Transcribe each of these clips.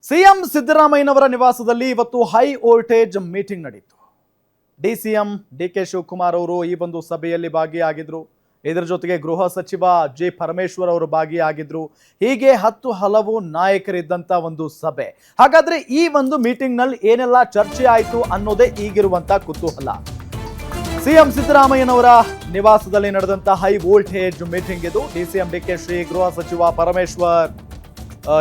CM ಸಿದ್ದರಾಮಯ್ಯನವರ ನಿವಾಸದಲ್ಲಿ ಇವತ್ತು ಹೈ ವೋಲ್ಟೇಜ್ ಮೀಟಿಂಗ್ ನಡೆಯಿತು. ಡಿಸಿಎಂ ಡಿಕೆ ಶಿವಕುಮಾರ್ ಅವರು ಈ ಒಂದು ಸಭೆಯಲ್ಲಿ ಭಾಗಿಯಾಗಿದ್ರು. ಇದರ ಜೊತೆಗೆ ಗೃಹ ಸಚಿವ ಜಿ ಪರಮೇಶ್ವರ್ ಅವರು ಭಾಗಿಯಾಗಿದ್ರು. ಹೀಗೆ ಹಲವು ನಾಯಕರಿದ್ದಂತ ಒಂದು ಸಭೆ. ಹಾಗಾದ್ರೆ ಈ ಒಂದು ಮೀಟಿಂಗ್ ನಲ್ಲಿ ಏನೆಲ್ಲ ಚರ್ಚೆ ಆಯಿತು ಅನ್ನೋದೇ ಈಗಿರುವಂತ ಕುತೂಹಲ. ಸಿಎಂ ಸಿದ್ದರಾಮಯ್ಯನವರ ನಿವಾಸದಲ್ಲಿ ನಡೆದಂತ ಹೈ ವೋಲ್ಟೇಜ್ ಮೀಟಿಂಗ್ ಇದು. ಡಿಸಿಎಂ ಡಿಕೆ ಶ್ರೀ, ಗೃಹ ಸಚಿವ ಪರಮೇಶ್ವರ್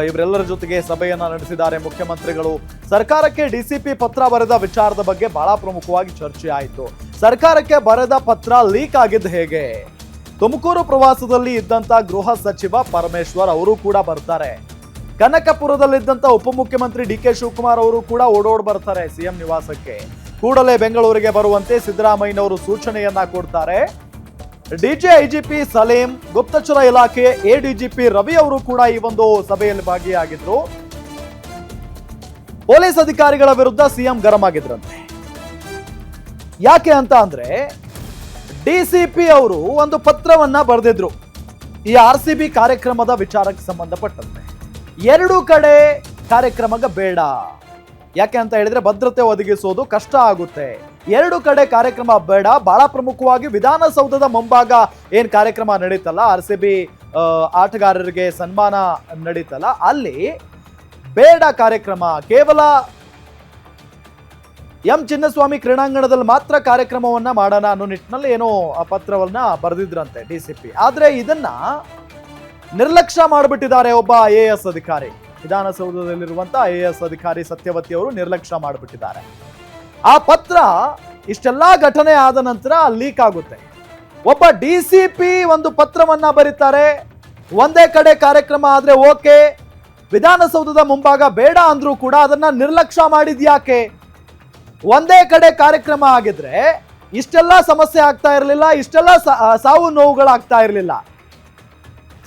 ಇವರೆಲ್ಲರ ಜೊತೆಗೆ ಸಭೆಯನ್ನ ನಡೆಸಿದ್ದಾರೆ ಮುಖ್ಯಮಂತ್ರಿಗಳು. ಸರ್ಕಾರಕ್ಕೆ ಡಿಸಿಪಿ ಪತ್ರ ಬರೆದ ವಿಚಾರದ ಬಗ್ಗೆ ಬಹಳ ಪ್ರಮುಖವಾಗಿ ಚರ್ಚೆ ಆಯಿತು. ಸರ್ಕಾರಕ್ಕೆ ಬರೆದ ಪತ್ರ ಲೀಕ್ ಆಗಿದ್ದು ಹೇಗೆ? ತುಮಕೂರು ಪ್ರವಾಸದಲ್ಲಿ ಇದ್ದಂತ ಗೃಹ ಸಚಿವ ಪರಮೇಶ್ವರ್ ಅವರು ಕೂಡ ಬರ್ತಾರೆ. ಕನಕಪುರದಲ್ಲಿದ್ದಂತ ಉಪಮುಖ್ಯಮಂತ್ರಿ ಡಿಕೆ ಶಿವಕುಮಾರ್ ಅವರು ಕೂಡ ಓಡೋಡ್ ಬರ್ತಾರೆ ಸಿಎಂ ನಿವಾಸಕ್ಕೆ. ಕೂಡಲೇ ಬೆಂಗಳೂರಿಗೆ ಬರುವಂತೆ ಸಿದ್ದರಾಮಯ್ಯನವರು ಸೂಚನೆಯನ್ನ ಕೊಡ್ತಾರೆ. ಡಿಜಿಐಜಿಪಿ ಸಲೀಂ, ಗುಪ್ತಚರ ಇಲಾಖೆ ಎಡಿಜಿಪಿ ರವಿ ಅವರು ಕೂಡ ಈ ಒಂದು ಸಭೆಯಲ್ಲಿ ಭಾಗಿಯಾಗಿದ್ರು. ಪೊಲೀಸ್ ಅಧಿಕಾರಿಗಳ ವಿರುದ್ಧ ಸಿಎಂ ಗರಂ ಆಗಿದ್ರಂತೆ. ಯಾಕೆ ಅಂತ ಅಂದ್ರೆ ಡಿಸಿಪಿ ಅವರು ಒಂದು ಪತ್ರವನ್ನ ಬರೆದಿದ್ರು ಈ RCB ಕಾರ್ಯಕ್ರಮದ ವಿಚಾರಕ್ಕೆ ಸಂಬಂಧಪಟ್ಟಂತೆ. ಎರಡು ಕಡೆ ಕಾರ್ಯಕ್ರಮಕ್ಕೆ ಬೇಡ, ಯಾಕೆ ಅಂತ ಹೇಳಿದ್ರೆ ಭದ್ರತೆ ಒದಗಿಸೋದು ಕಷ್ಟ ಆಗುತ್ತೆ. ಎರಡು ಕಡೆ ಕಾರ್ಯಕ್ರಮ ಬೇಡ. ಬಹಳ ಪ್ರಮುಖವಾಗಿ ವಿಧಾನಸೌಧದ ಮುಂಭಾಗ ಏನ್ ಕಾರ್ಯಕ್ರಮ ನಡೀತಲ್ಲ, RCB ಆಟಗಾರರಿಗೆ ಸನ್ಮಾನ ನಡೀತಲ್ಲ, ಅಲ್ಲಿ ಬೇಡ ಕಾರ್ಯಕ್ರಮ. ಕೇವಲ ಎಂ ಚಿನ್ನಸ್ವಾಮಿ ಕ್ರೀಡಾಂಗಣದಲ್ಲಿ ಮಾತ್ರ ಕಾರ್ಯಕ್ರಮವನ್ನ ಮಾಡೋಣ ಅನ್ನೋ ನಿಟ್ಟಿನಲ್ಲಿ ಏನೋ ಆ ಪತ್ರವನ್ನ ಬರೆದಿದ್ರಂತೆ ಡಿಸಿಪಿ. ಆದ್ರೆ ಇದನ್ನ ನಿರ್ಲಕ್ಷ್ಯ ಮಾಡಿಬಿಟ್ಟಿದ್ದಾರೆ ಒಬ್ಬ IAS ಅಧಿಕಾರಿ. ವಿಧಾನಸೌಧದಲ್ಲಿರುವಂತ IAS ಅಧಿಕಾರಿ ಸತ್ಯವತಿ ಅವರು ನಿರ್ಲಕ್ಷ್ಯ ಮಾಡಿಬಿಟ್ಟಿದ್ದಾರೆ. ಆ ಪತ್ರ ಇಷ್ಟೆಲ್ಲಾ ಘಟನೆ ಆದ ನಂತರ ಲೀಕ್ ಆಗುತ್ತೆ. ಒಬ್ಬ ಡಿಸಿಪಿ ಒಂದು ಪತ್ರವನ್ನ ಬರೀತಾರೆ. ಒಂದೇ ಕಡೆ ಕಾರ್ಯಕ್ರಮ ಆದ್ರೆ ಓಕೆ, ವಿಧಾನಸೌಧದ ಮುಂಭಾಗ ಬೇಡ ಅಂದ್ರೂ ಕೂಡ ಅದನ್ನ ನಿರ್ಲಕ್ಷ್ಯ ಮಾಡಿದ್ಯಾಕೆ? ಒಂದೇ ಕಡೆ ಕಾರ್ಯಕ್ರಮ ಆಗಿದ್ರೆ ಇಷ್ಟೆಲ್ಲ ಸಮಸ್ಯೆ ಆಗ್ತಾ ಇರಲಿಲ್ಲ, ಇಷ್ಟೆಲ್ಲ ಸಾವು ನೋವುಗಳಾಗ್ತಾ ಇರಲಿಲ್ಲ.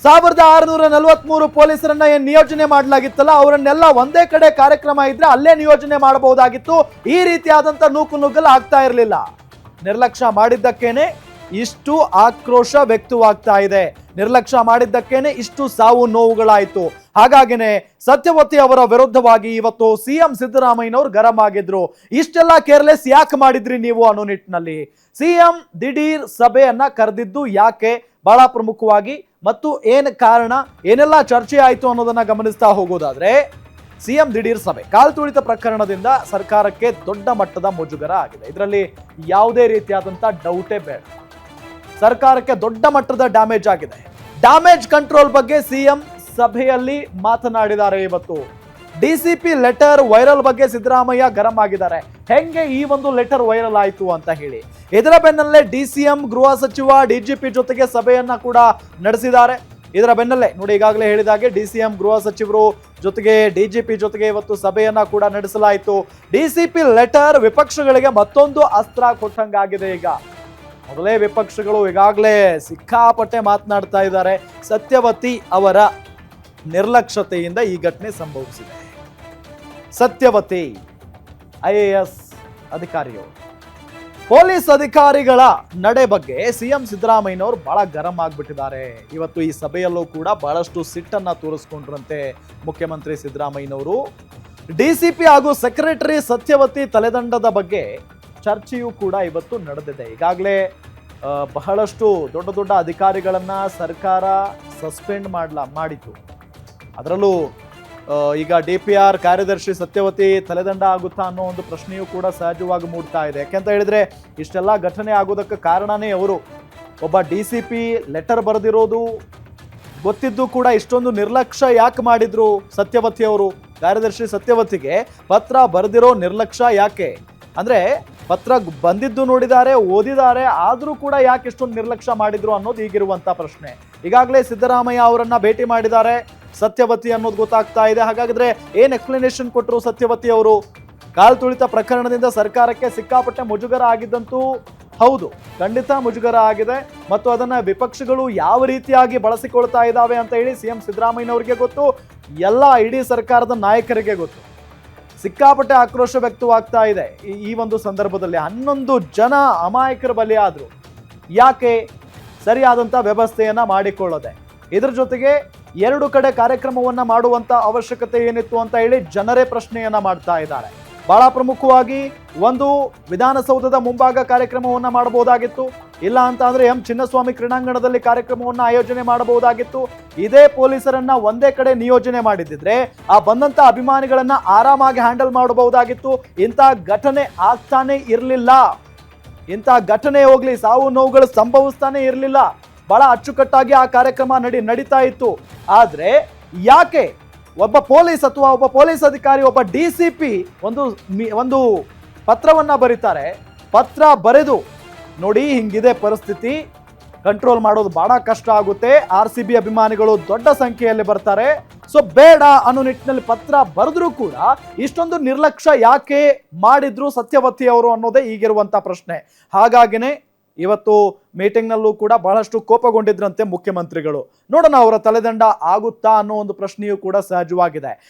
1643 ಪೊಲೀಸರನ್ನ ಏನ್ ನಿಯೋಜನೆ ಮಾಡಲಾಗಿತ್ತಲ್ಲ, ಅವರನ್ನೆಲ್ಲ ಒಂದೇ ಕಡೆ ಕಾರ್ಯಕ್ರಮ ಇದ್ರೆ ಅಲ್ಲೇ ನಿಯೋಜನೆ ಮಾಡಬಹುದಾಗಿತ್ತು. ಈ ರೀತಿಯಾದಂತ ನೂಕುನುಗ್ಗಲು ಆಗ್ತಾ ಇರಲಿಲ್ಲ. ನಿರ್ಲಕ್ಷ್ಯ ಮಾಡಿದ್ದಕ್ಕೇನೆ ಇಷ್ಟು ಆಕ್ರೋಶ ವ್ಯಕ್ತವಾಗ್ತಾ ಇದೆ. ನಿರ್ಲಕ್ಷ್ಯ ಮಾಡಿದ್ದಕ್ಕೇನೆ ಇಷ್ಟು ಸಾವು ನೋವುಗಳಾಯ್ತು. ಹಾಗಾಗಿನೇ ಸತ್ಯವತಿ ಅವರ ವಿರುದ್ಧವಾಗಿ ಇವತ್ತು ಸಿಎಂ ಸಿದ್ದರಾಮಯ್ಯನವರು ಗರಂ ಆಗಿದ್ರು. ಇಷ್ಟೆಲ್ಲ ಕೇರ್ಲೆಸ್ ಯಾಕೆ ಮಾಡಿದ್ರಿ ನೀವು ಅನ್ನೋ ನಿಟ್ಟಿನಲ್ಲಿ ಸಿಎಂ ದಿಢೀರ್ ಸಭೆಯನ್ನ ಕರೆದಿದ್ದು ಯಾಕೆ, ಬಹಳ ಪ್ರಮುಖವಾಗಿ ಮತ್ತು ಏನ್ ಕಾರಣ, ಏನೆಲ್ಲ ಚರ್ಚೆ ಆಯಿತು ಅನ್ನೋದನ್ನ ಗಮನಿಸ್ತಾ ಹೋಗೋದಾದ್ರೆ, ಸಿಎಂ ದಿಢೀರ್ ಸಭೆ ಕಾಲ್ ತುಳಿತ ಪ್ರಕರಣದಿಂದ ಸರ್ಕಾರಕ್ಕೆ ದೊಡ್ಡ ಮಟ್ಟದ ಮುಜುಗರ ಆಗಿದೆ. ಇದರಲ್ಲಿ ಯಾವುದೇ ರೀತಿಯಾದಂತ ಡೌಟೇ ಬೇಡ. ಸರ್ಕಾರಕ್ಕೆ ದೊಡ್ಡ ಮಟ್ಟದ ಡ್ಯಾಮೇಜ್ ಆಗಿದೆ. ಡ್ಯಾಮೇಜ್ ಕಂಟ್ರೋಲ್ ಬಗ್ಗೆ ಸಿಎಂ ಸಭೆಯಲ್ಲಿ ಮಾತನಾಡಿದ್ದಾರೆ. ಇವತ್ತು ಡಿಸಿಪಿ ಲೆಟರ್ ವೈರಲ್ ಬಗ್ಗೆ ಸಿದ್ದರಾಮಯ್ಯ ಗರಂ ಆಗಿದ್ದಾರೆ. ಹೆಂಗೆ ಈ ಒಂದು ಲೆಟರ್ ವೈರಲ್ ಆಯ್ತು ಅಂತ ಹೇಳಿ. ಇದರ ಬೆನ್ನಲ್ಲೇ ಡಿಸಿಎಂ, ಗೃಹ ಸಚಿವ, DGP ಜೊತೆಗೆ ಸಭೆಯನ್ನ ಕೂಡ ನಡೆಸಿದ್ದಾರೆ. ಇದರ ಬೆನ್ನಲ್ಲೇ ನೋಡಿ, ಈಗಾಗಲೇ ಹೇಳಿದಾಗೆ ಡಿಸಿಎಂ, ಗೃಹ ಸಚಿವರು ಜೊತೆಗೆ DGP ಜೊತೆಗೆ ಇವತ್ತು ಸಭೆಯನ್ನ ಕೂಡ ನಡೆಸಲಾಯಿತು. ಡಿಸಿಪಿ ಲೆಟರ್ ವಿಪಕ್ಷಗಳಿಗೆ ಮತ್ತೊಂದು ಅಸ್ತ್ರ ಕೊಟ್ಟಂಗಾಗಿದೆ. ಈಗ ಮೊದಲೇ ವಿಪಕ್ಷಗಳು ಈಗಾಗಲೇ ಸಿಕ್ಕಾಪಟ್ಟೆ ಮಾತನಾಡ್ತಾ ಇದ್ದಾರೆ. ಸತ್ಯವತಿ ಅವರ ನಿರ್ಲಕ್ಷ್ಯತೆಯಿಂದ ಈ ಘಟನೆ ಸಂಭವಿಸಿದೆ. ಸತ್ಯವತಿ IAS ಅಧಿಕಾರಿಯವರು, ಪೊಲೀಸ್ ಅಧಿಕಾರಿಗಳ ನಡೆ ಬಗ್ಗೆ ಸಿಎಂ ಸಿದ್ದರಾಮಯ್ಯನವರು ಬಹಳ ಗರಂ ಆಗ್ಬಿಟ್ಟಿದ್ದಾರೆ. ಇವತ್ತು ಈ ಸಭೆಯಲ್ಲೂ ಕೂಡ ಬಹಳಷ್ಟು ಸಿಟ್ಟನ್ನ ತೋರಿಸ್ಕೊಂಡ್ರಂತೆ ಮುಖ್ಯಮಂತ್ರಿ ಸಿದ್ದರಾಮಯ್ಯನವರು. DCP ಹಾಗೂ ಸೆಕ್ರೆಟರಿ ಸತ್ಯವತಿ ತಲೆದಂಡದ ಬಗ್ಗೆ ಚರ್ಚೆಯೂ ಕೂಡ ಇವತ್ತು ನಡೆದಿದೆ. ಈಗಾಗಲೇ ಬಹಳಷ್ಟು ದೊಡ್ಡ ದೊಡ್ಡ ಅಧಿಕಾರಿಗಳನ್ನ ಸರ್ಕಾರ ಸಸ್ಪೆಂಡ್ ಮಾಡಿತು. ಅದರಲ್ಲೂ ಈಗ DPR ಕಾರ್ಯದರ್ಶಿ ಸತ್ಯವತಿ ತಲೆದಂಡ ಆಗುತ್ತಾ ಅನ್ನೋ ಒಂದು ಪ್ರಶ್ನೆಯೂ ಕೂಡ ಸಹಜವಾಗಿ ಮೂಡ್ತಾ ಇದೆ. ಯಾಕೆಂತ ಹೇಳಿದ್ರೆ ಇಷ್ಟೆಲ್ಲ ಘಟನೆ ಆಗೋದಕ್ಕೆ ಕಾರಣನೇ ಅವರು. ಒಬ್ಬ DCP ಲೆಟರ್ ಬರೆದಿರೋದು ಗೊತ್ತಿದ್ದು ಕೂಡ ಇಷ್ಟೊಂದು ನಿರ್ಲಕ್ಷ್ಯ ಯಾಕೆ ಮಾಡಿದ್ರು ಸತ್ಯವತಿ ಅವರು? ಕಾರ್ಯದರ್ಶಿ ಸತ್ಯವತಿಗೆ ಪತ್ರ ಬರೆದಿರೋ ನಿರ್ಲಕ್ಷ್ಯ ಯಾಕೆ? ಅಂದ್ರೆ ಪತ್ರ ಬಂದಿದ್ದು ನೋಡಿದ್ದಾರೆ, ಓದಿದ್ದಾರೆ, ಆದ್ರೂ ಕೂಡ ಯಾಕೆ ಇಷ್ಟೊಂದು ನಿರ್ಲಕ್ಷ್ಯ ಮಾಡಿದ್ರು ಅನ್ನೋದು ಈಗಿರುವಂತ ಪ್ರಶ್ನೆ. ಈಗಾಗಲೇ ಸಿದ್ದರಾಮಯ್ಯ ಅವರನ್ನ ಭೇಟಿ ಮಾಡಿದ್ದಾರೆ ಸತ್ಯವತಿ ಅನ್ನೋದು ಗೊತ್ತಾಗ್ತಾ ಇದೆ. ಹಾಗಾದ್ರೆ ಏನ್ ಎಕ್ಸ್ಪ್ಲನೇಷನ್ ಕೊಟ್ಟರು ಸತ್ಯವತಿ ಅವರು? ಕಾಲ್ ತುಳಿತ ಪ್ರಕರಣದಿಂದ ಸರ್ಕಾರಕ್ಕೆ ಸಿಕ್ಕಾಪಟ್ಟೆ ಮುಜುಗರ ಆಗಿದ್ದಂತೂ ಹೌದು, ಖಂಡಿತ ಮುಜುಗರ ಆಗಿದೆ. ಮತ್ತು ಅದನ್ನ ವಿಪಕ್ಷಗಳು ಯಾವ ರೀತಿಯಾಗಿ ಬಳಸಿಕೊಳ್ತಾ ಇದ್ದಾವೆ ಅಂತ ಹೇಳಿ ಸಿಎಂ ಸಿದ್ದರಾಮಯ್ಯನವರಿಗೆ ಗೊತ್ತು, ಎಲ್ಲ ಇಡೀ ಸರ್ಕಾರದ ನಾಯಕರಿಗೆ ಗೊತ್ತು. ಸಿಕ್ಕಾಪಟ್ಟೆ ಆಕ್ರೋಶ ವ್ಯಕ್ತವಾಗ್ತಾ ಇದೆ. ಈ ಒಂದು ಸಂದರ್ಭದಲ್ಲಿ 11 ಜನ ಅಮಾಯಕರ ಬಲಿಯಾದ್ರು. ಯಾಕೆ? ಸರಿಯಾದಂಥ ವ್ಯವಸ್ಥೆಯನ್ನ ಮಾಡಿಕೊಳ್ಳದೆ. ಇದರ ಜೊತೆಗೆ ಎರಡು ಕಡೆ ಕಾರ್ಯಕ್ರಮವನ್ನ ಮಾಡುವಂತ ಅವಶ್ಯಕತೆ ಏನಿತ್ತು ಅಂತ ಹೇಳಿ ಜನರೇ ಪ್ರಶ್ನೆಯನ್ನ ಮಾಡ್ತಾ ಇದ್ದಾರೆ. ಬಹಳ ಪ್ರಮುಖವಾಗಿ ಒಂದು ವಿಧಾನಸೌಧದ ಮುಂಭಾಗ ಕಾರ್ಯಕ್ರಮವನ್ನ ಮಾಡಬಹುದಾಗಿತ್ತು, ಇಲ್ಲ ಅಂತ ಅಂದ್ರೆ ಎಂ ಚಿನ್ನಸ್ವಾಮಿ ಕ್ರೀಡಾಂಗಣದಲ್ಲಿ ಕಾರ್ಯಕ್ರಮವನ್ನ ಆಯೋಜನೆ ಮಾಡಬಹುದಾಗಿತ್ತು. ಇದೇ ಪೊಲೀಸರನ್ನ ಒಂದೇ ಕಡೆ ನಿಯೋಜನೆ ಮಾಡಿದ್ರೆ ಆ ಬಂದಂತ ಅಭಿಮಾನಿಗಳನ್ನ ಆರಾಮಾಗಿ ಹ್ಯಾಂಡಲ್ ಮಾಡಬಹುದಾಗಿತ್ತು. ಇಂಥ ಘಟನೆ ಆಗ್ತಾನೆ ಇರಲಿಲ್ಲ. ಇಂಥ ಘಟನೆ ಹೋಗ್ಲಿ, ಸಾವು ನೋವುಗಳು ಸಂಭವಿಸ್ತಾನೆ ಇರಲಿಲ್ಲ. ಬಹಳ ಅಚ್ಚುಕಟ್ಟಾಗಿ ಆ ಕಾರ್ಯಕ್ರಮ ನಡೀತಾ ಇತ್ತು. ಆದ್ರೆ ಯಾಕೆ ಒಬ್ಬ ಪೊಲೀಸ್ ಅಥವಾ ಒಬ್ಬ ಪೊಲೀಸ್ ಅಧಿಕಾರಿ, ಒಬ್ಬ DCP ಒಂದು ಪತ್ರವನ್ನ ಬರೀತಾರೆ. ಪತ್ರ ಬರೆದು ನೋಡಿ ಹಿಂಗಿದೆ ಪರಿಸ್ಥಿತಿ, ಕಂಟ್ರೋಲ್ ಮಾಡೋದು ಬಹಳ ಕಷ್ಟ ಆಗುತ್ತೆ, RCB ಅಭಿಮಾನಿಗಳು ದೊಡ್ಡ ಸಂಖ್ಯೆಯಲ್ಲಿ ಬರ್ತಾರೆ, ಸೊ ಬೇಡ ಅನ್ನೋ ನಿಟ್ಟಿನಲ್ಲಿ ಪತ್ರ ಬರೆದ್ರೂ ಕೂಡ ಇಷ್ಟೊಂದು ನಿರ್ಲಕ್ಷ್ಯ ಯಾಕೆ ಮಾಡಿದ್ರು ಸತ್ಯವತಿ ಅವರು ಅನ್ನೋದೇ ಈಗಿರುವಂತ ಪ್ರಶ್ನೆ. ಹಾಗಾಗಿನೇ ಇವತ್ತು ಮೀಟಿಂಗ್ನಲ್ಲೂ ಕೂಡ ಬಹಳಷ್ಟು ಕೋಪಗೊಂಡಿದ್ರಂತೆ ಮುಖ್ಯಮಂತ್ರಿಗಳು. ನೋಡೋಣ ಅವರ ತಲೆದಂಡ ಆಗುತ್ತಾ ಅನ್ನೋ ಒಂದು ಪ್ರಶ್ನೆಯೂ ಕೂಡ ಸಹಜವಾಗಿದೆ.